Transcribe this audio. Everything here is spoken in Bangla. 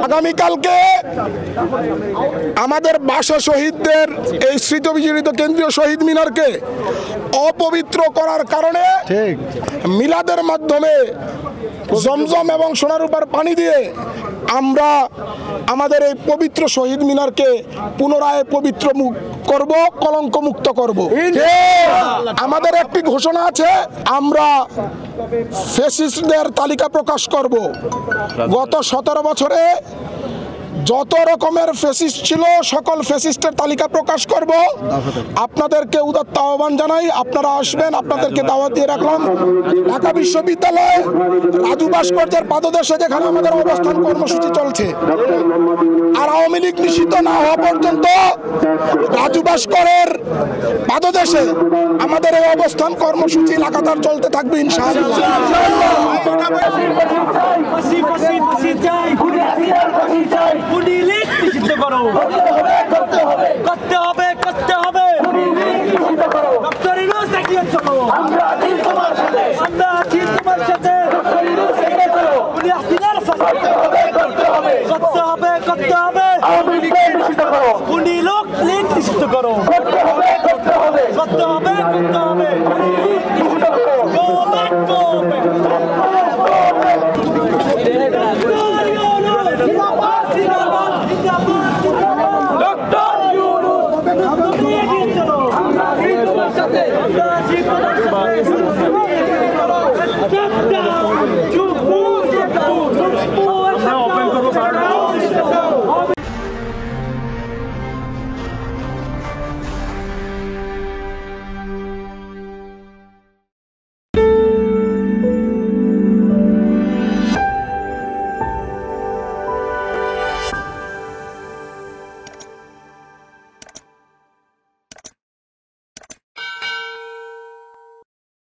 আগামীকালকে আমাদের ভাষা শহীদদের এই স্মৃতি বিজড়িত কেন্দ্রীয় শহীদ মিনারকে অপবিত্র করার কারণে মিলাদের মাধ্যমে জমজম এবং সোনারূপার পানি দিয়ে আমরা আমাদের এই পবিত্র শহীদ মিনারকে পুনরায় পবিত্র করব, কলঙ্ক মুক্ত করব। আমাদের একটি ঘোষণা আছে, আমরা ফ্যাসিস্টদের তালিকা প্রকাশ করব। গত 17 বছরে যত রকমের ফ্যাসিস্ট ছিল সকল ফ্যাসিস্টের তালিকা প্রকাশ করব। আপনাদেরকে উদাত্ত আহ্বান জানাই, আপনারা আসবেন, আপনাদেরকে দাওয়াত দিয়ে রাখলাম। ঢাকা বিশ্ববিদ্যালয় রাজু ভাস্কর্যের পাদদেশে যেখানে আমাদের অবস্থান কর্মসূচি চলছে, আর আওয়ামী লীগ নিষিদ্ধ না হওয়া পর্যন্ত রাজু ভাস্করের পাদদেশে আমাদের এই অবস্থান কর্মসূচি লাগাতার চলতে থাকবে ইনশাআল্লাহ। করো।